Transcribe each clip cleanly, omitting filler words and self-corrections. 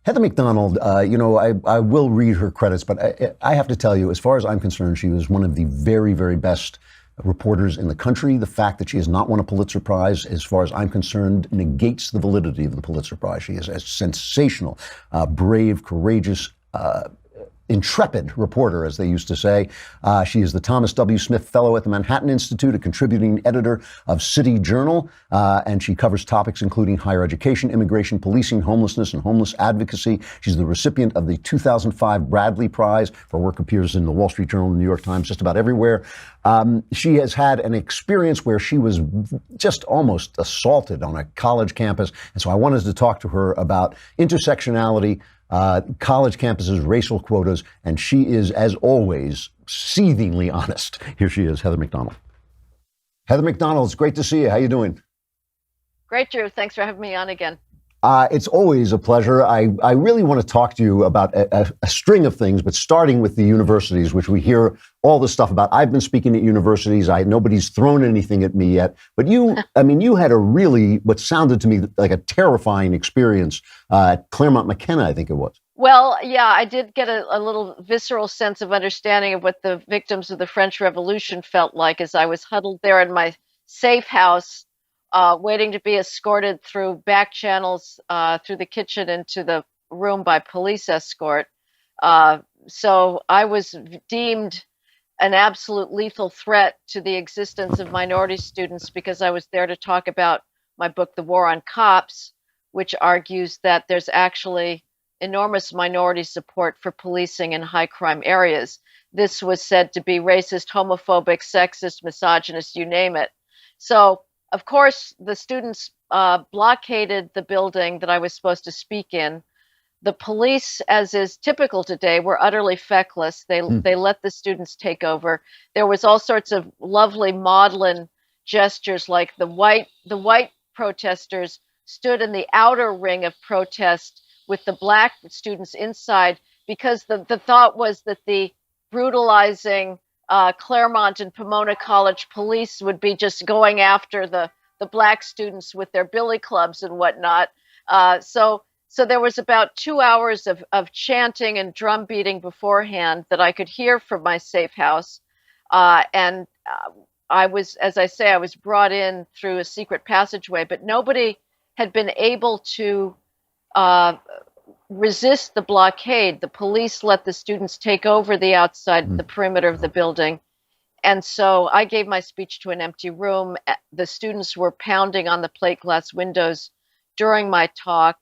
Heather McDonald, I will read her credits, but I have to tell you, as far as I'm concerned, she was one of the very, very best reporters in the country. The fact that she has not won a Pulitzer Prize, as far as I'm concerned, negates the validity of the Pulitzer Prize. She is a sensational, brave, courageous, intrepid reporter, as they used to say. She is the Thomas W. Smith Fellow at the Manhattan Institute, a contributing editor of City Journal, and she covers topics including higher education, immigration, policing, homelessness, and homeless advocacy. She's the recipient of the 2005 Bradley Prize. Her work appears in the Wall Street Journal, the New York Times, just about everywhere. She has had an experience where she was just almost assaulted on a college campus, and so I wanted to talk to her about intersectionality, college campuses, racial quotas, and she is, as always, seethingly honest. Here she is, Heather McDonald. Heather McDonald, it's great to see you. How you doing? Great, Drew. Thanks for having me on again. It's always a pleasure. I really want to talk to you about a string of things, but starting with the universities, which we hear all this stuff about. I've been speaking at universities. Nobody's thrown anything at me yet. But you had a really, what sounded to me like a terrifying experience at Claremont McKenna, I think it was. Well, yeah, I did get a little visceral sense of understanding of what the victims of the French Revolution felt like as I was huddled there in my safe house, waiting to be escorted through back channels through the kitchen into the room by police escort. So I was deemed an absolute lethal threat to the existence of minority students because I was there to talk about my book, The War on Cops, which argues that there's actually enormous minority support for policing in high crime areas. This was said to be racist, homophobic, sexist, misogynist, you name it. So of course, the students blockaded the building that I was supposed to speak in. The police, as is typical today, were utterly feckless. They let the students take over. There was all sorts of lovely maudlin gestures, like the white protesters stood in the outer ring of protest with the black students inside, because the thought was that the brutalizing Claremont and Pomona College police would be just going after the black students with their billy clubs and whatnot. So there was about 2 hours of chanting and drum beating beforehand that I could hear from my safe house. And I was, as I say, I was brought in through a secret passageway, but nobody had been able to resist the blockade. The police let the students take over the outside, the perimeter of the building. And so I gave my speech to an empty room. The students were pounding on the plate glass windows during my talk.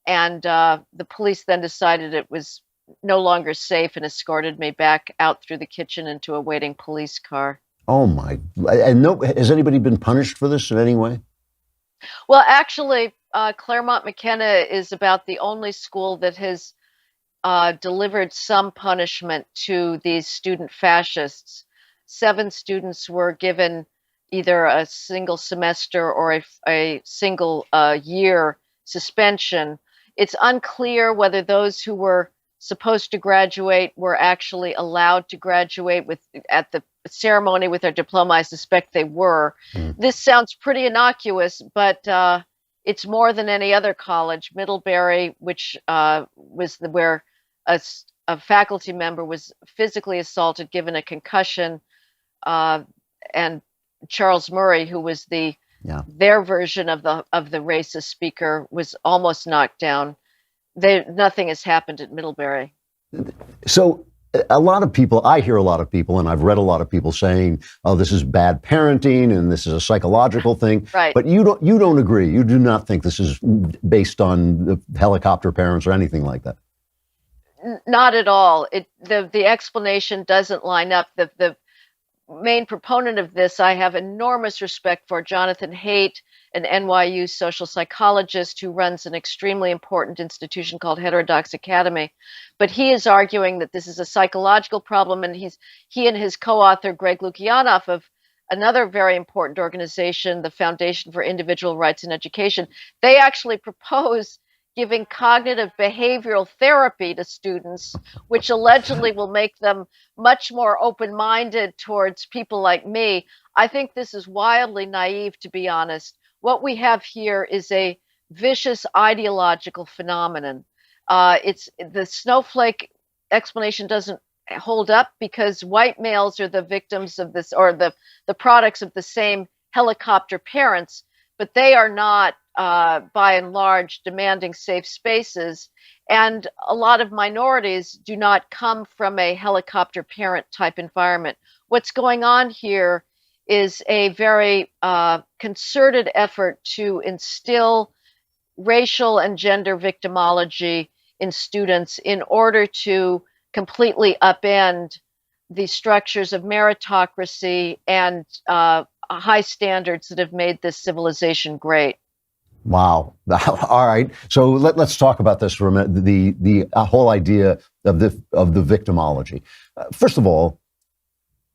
And the police then decided it was no longer safe and escorted me back out through the kitchen into a waiting police car. Oh, my. And has anybody been punished for this in any way? Well, actually, Claremont McKenna is about the only school that has delivered some punishment to these student fascists. 7 students were given either a single semester or a single year suspension. It's unclear whether those who were supposed to graduate were actually allowed to graduate at the ceremony with their diploma. I suspect they were. This sounds pretty innocuous, but it's more than any other college. Middlebury, which was where a faculty member was physically assaulted, given a concussion, and Charles Murray, who was their version of the racist speaker, was almost knocked down. Nothing has happened at Middlebury. So a lot of people, I hear a lot of people, and I've read a lot of people saying, "Oh, this is bad parenting, and this is a psychological thing." Right. But you don't agree. You do not think this is based on the helicopter parents or anything like that. Not at all. The explanation doesn't line up. The main proponent of this, I have enormous respect for, Jonathan Haidt, an NYU social psychologist who runs an extremely important institution called Heterodox Academy. But he is arguing that this is a psychological problem, and he and his co-author, Greg Lukianoff, of another very important organization, the Foundation for Individual Rights in Education, they actually propose giving cognitive behavioral therapy to students, which allegedly will make them much more open-minded towards people like me. I think this is wildly naive, to be honest. What we have here is a vicious ideological phenomenon. It's the snowflake explanation doesn't hold up because white males are the victims of this, or the products of the same helicopter parents, but they are not, by and large, demanding safe spaces. And a lot of minorities do not come from a helicopter parent type environment. What's going on here is a very concerted effort to instill racial and gender victimology in students in order to completely upend the structures of meritocracy and high standards that have made this civilization great. Wow. All right. So let's talk about this for a minute. The whole idea of the victimology. First of all,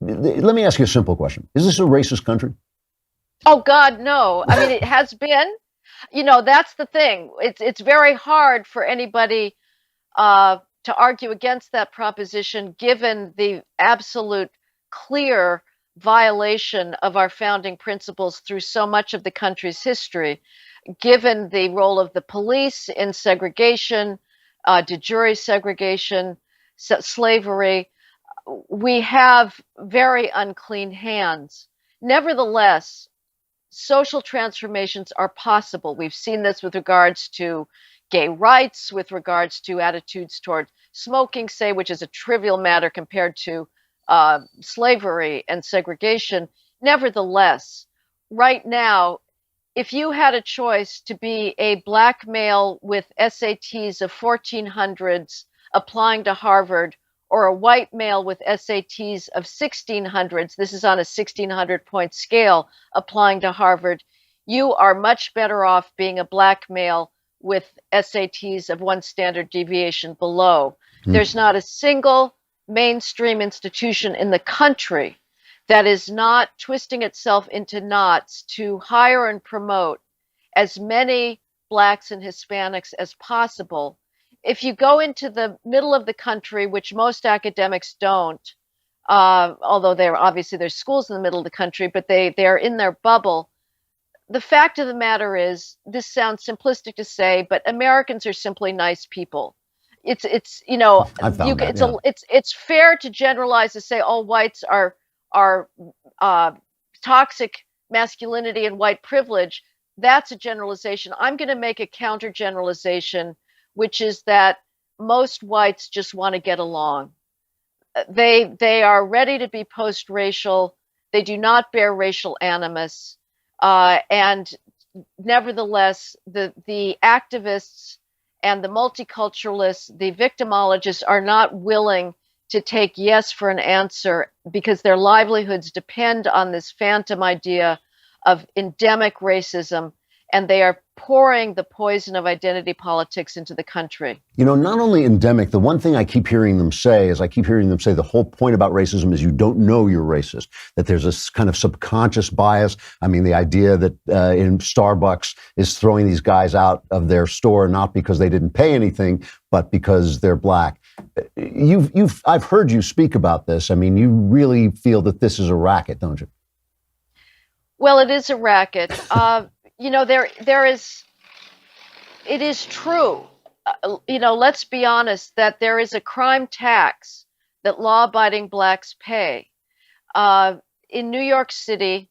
let me ask you a simple question: is this a racist country? Oh God, no. I mean, it has been. You know, that's the thing. It's very hard for anybody to argue against that proposition, given the absolute clear violation of our founding principles through so much of the country's history, given the role of the police in segregation, de jure segregation, slavery. We have very unclean hands. Nevertheless, social transformations are possible. We've seen this with regards to gay rights, with regards to attitudes toward smoking, say, which is a trivial matter compared to slavery and segregation. Nevertheless, right now, if you had a choice to be a black male with SATs of 1400s applying to Harvard, or a white male with SATs of 1600s, this is on a 1600-point scale, applying to Harvard, you are much better off being a black male with SATs of one standard deviation below. There's not a single mainstream institution in the country that is not twisting itself into knots to hire and promote as many blacks and Hispanics as possible. If you go into the middle of the country, which most academics don't, although there's schools in the middle of the country, but they're in their bubble. The fact of the matter is, this sounds simplistic to say, but Americans are simply nice people. It's you know I found that. it's fair to generalize to say all whites are toxic masculinity and white privilege. That's a generalization. I'm going to make a counter generalization, which is that most whites just want to get along. They are ready to be post-racial. They do not bear racial animus, and nevertheless, the activists and the multiculturalists, the victimologists, are not willing to take yes for an answer because their livelihoods depend on this phantom idea of endemic racism, and they are pouring the poison of identity politics into the country. You know, not only endemic, the one thing I keep hearing them say is the whole point about racism is you don't know you're racist, that there's this kind of subconscious bias. I mean, the idea that in Starbucks is throwing these guys out of their store, not because they didn't pay anything, but because they're black. I've heard you speak about this. I mean, you really feel that this is a racket, don't you? Well, it is a racket. You know, it is true. You know, let's be honest, that there is a crime tax that law-abiding blacks pay. In New York City,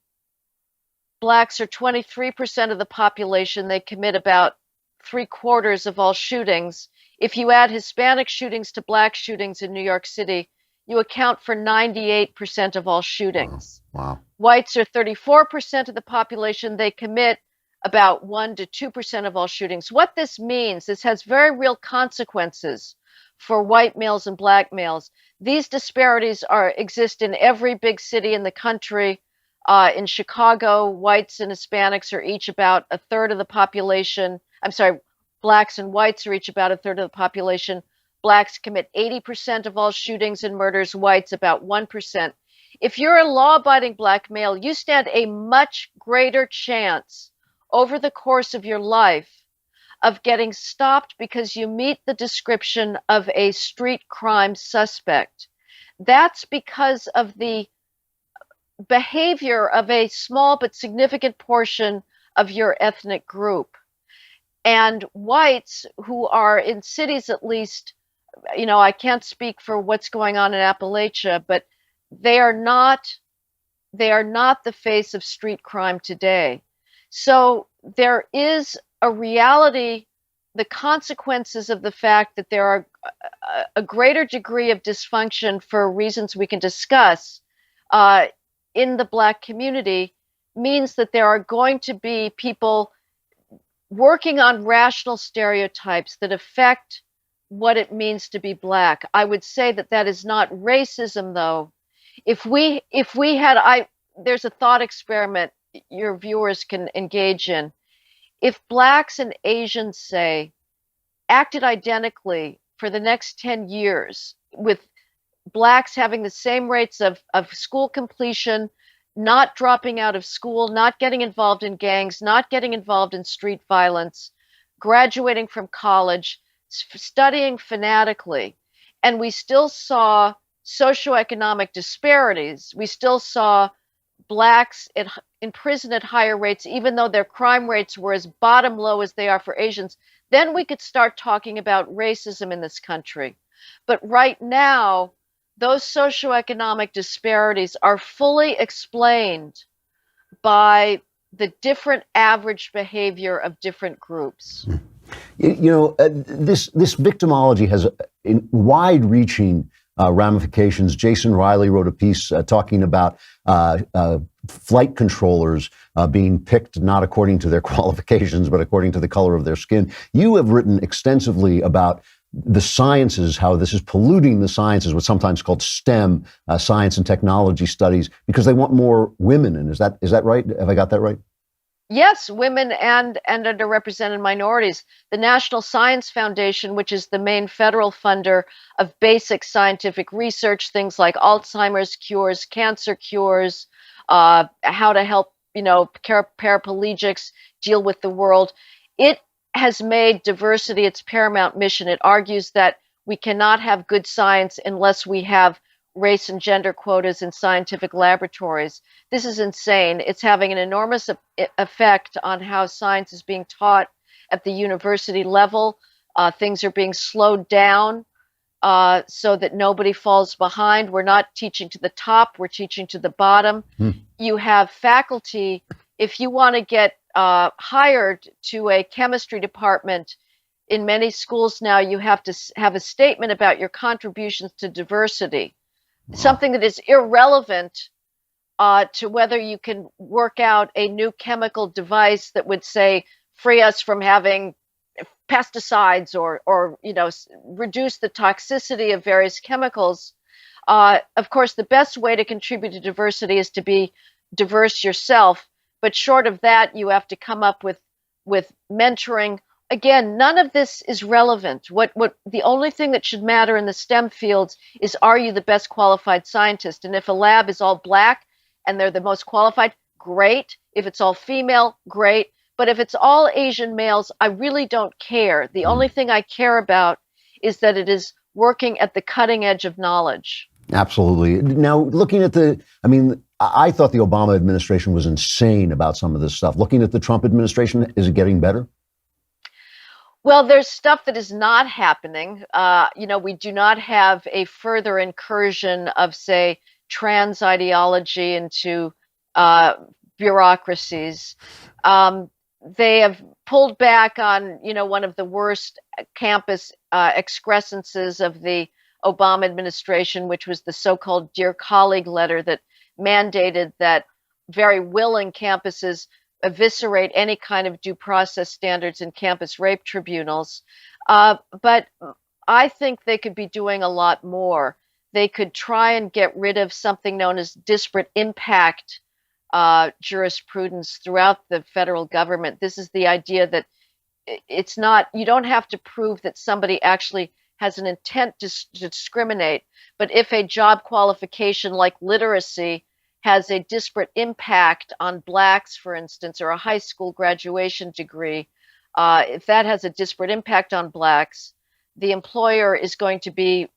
blacks are 23% of the population. They commit about 3/4 of all shootings. If you add Hispanic shootings to black shootings in New York City, you account for 98% of all shootings. Wow. Whites are 34% of the population. They commit about 1 to 2% of all shootings. What this means, this has very real consequences for white males and black males. These disparities exist in every big city in the country. In Chicago, whites and Hispanics are each about a third of the population. I'm sorry, blacks and whites are each about a third of the population. Blacks commit 80% of all shootings and murders, whites about 1%. If you're a law-abiding black male, you stand a much greater chance over the course of your life of getting stopped because you meet the description of a street crime suspect. That's because of the behavior of a small but significant portion of your ethnic group. and whites who are in cities, at least, I can't speak for what's going on in Appalachia, but they are not they are not the face of street crime today. So there is a reality, the consequences of the fact that there are a greater degree of dysfunction for reasons we can discuss uh, in the Black community means that there are going to be people working on rational stereotypes that affect what it means to be Black. I would say that that is not racism, though. If we had I There's a thought experiment your viewers can engage in. If Blacks and Asians, say, acted identically for the next 10 years, with Blacks having the same rates of school completion, not dropping out of school, not getting involved in gangs, not getting involved in street violence, graduating from college, studying fanatically, and we still saw socioeconomic disparities. We still saw Blacks in prison at higher rates, even though their crime rates were as bottom low as they are for Asians. Then we could start talking about racism in this country. But right now, those socioeconomic disparities are fully explained by the different average behavior of different groups. This victimology has wide-reaching ramifications. Jason Riley wrote a piece talking about flight controllers being picked not according to their qualifications, but according to the color of their skin. You have written extensively about the sciences, how this is polluting the sciences, what's sometimes called STEM, science and technology studies, because they want more women in. Is that right? Have I got that right? Yes, women and underrepresented minorities. The National Science Foundation, which is the main federal funder of basic scientific research, things like Alzheimer's cures, cancer cures, how to help paraplegics deal with the world. It has made diversity its paramount mission. It argues that we cannot have good science unless we have race and gender quotas in scientific laboratories. This is insane. It's having an enormous effect on how science is being taught at the university level. Things are being slowed down so that nobody falls behind. We're not teaching to the top, we're teaching to the bottom. You have faculty, if you want to get hired to a chemistry department in many schools now, you have to have a statement about your contributions to diversity. Wow. Something that is irrelevant to whether you can work out a new chemical device that would, say, free us from having pesticides or reduce the toxicity of various chemicals. Of course, the best way to contribute to diversity is to be diverse yourself. But short of that, you have to come up with mentoring. Again, none of this is relevant. What the only thing that should matter in the STEM fields is, are you the best qualified scientist? And if a lab is all Black and they're the most qualified, great. If it's all female, great. But if it's all Asian males, I really don't care. The only thing I care about is that it is working at the cutting edge of knowledge. Absolutely. Now, looking at I thought the Obama administration was insane about some of this stuff. Looking at the Trump administration, is it getting better? Well, there's stuff that is not happening. We do not have a further incursion of, say, trans ideology into bureaucracies. They have pulled back on, one of the worst campus excrescences of the Obama administration, which was the so-called Dear Colleague letter that mandated that very willing campuses eviscerate any kind of due process standards in campus rape tribunals. But I think they could be doing a lot more. They could try and get rid of something known as disparate impact jurisprudence throughout the federal government. This is the idea that you don't have to prove that somebody actually has an intent to discriminate, but if a job qualification like literacy has a disparate impact on Blacks, for instance, or a high school graduation degree, if that has a disparate impact on Blacks, the employer is going to be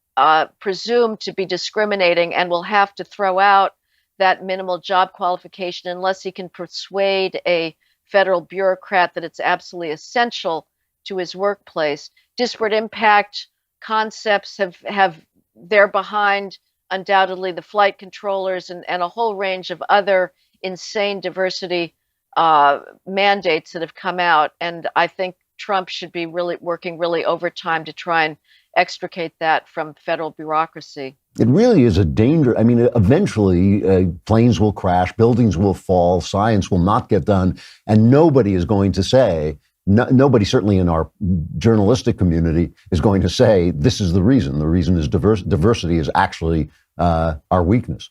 presumed to be discriminating and will have to throw out that minimal job qualification unless he can persuade a federal bureaucrat that it's absolutely essential to his workplace. Disparate impact concepts have they're behind undoubtedly the flight controllers and a whole range of other insane diversity mandates that have come out. And I think Trump should be really working really overtime to try and extricate that from federal bureaucracy. It really is a danger. I mean, eventually planes will crash, buildings will fall, science will not get done, and nobody is going to say, nobody, certainly in our journalistic community, is going to say this is the reason. The reason is diversity is actually our weakness.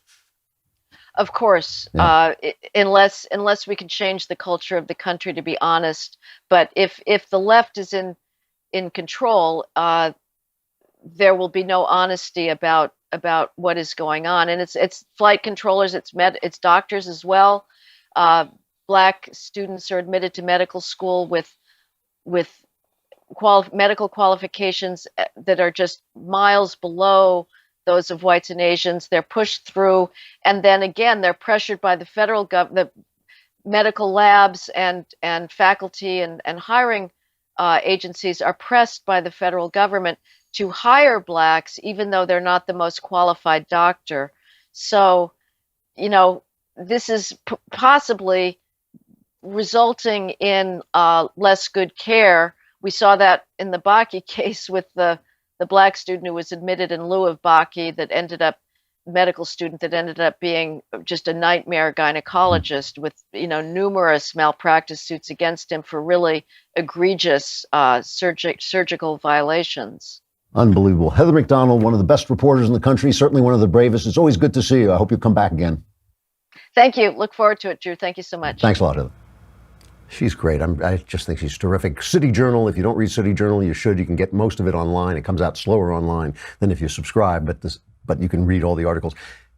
Of course, Yeah. Unless we can change the culture of the country, to be honest. But if the left is in control, there will be no honesty about what is going on. And it's flight controllers, it's doctors as well. Black students are admitted to medical school with medical qualifications that are just miles below those of whites and Asians. They're pushed through, and then again, they're pressured by the federal government, the medical labs and faculty and hiring agencies are pressed by the federal government to hire blacks, even though they're not the most qualified doctor. So, this is possibly resulting in less good care. We saw that in the Bakke case with the black student who was admitted in lieu of Bakke, medical student that ended up being just a nightmare gynecologist with numerous malpractice suits against him for really egregious surgical violations. Unbelievable. Heather Mac Donald, one of the best reporters in the country, certainly one of the bravest. It's always good to see you. I hope you come back again. Thank you. Look forward to it, Drew. Thank you so much. Thanks a lot, Heather. She's great. I just think she's terrific. City Journal, if you don't read City Journal, you should. You can get most of it online. It comes out slower online than if you subscribe, but you can read all the articles.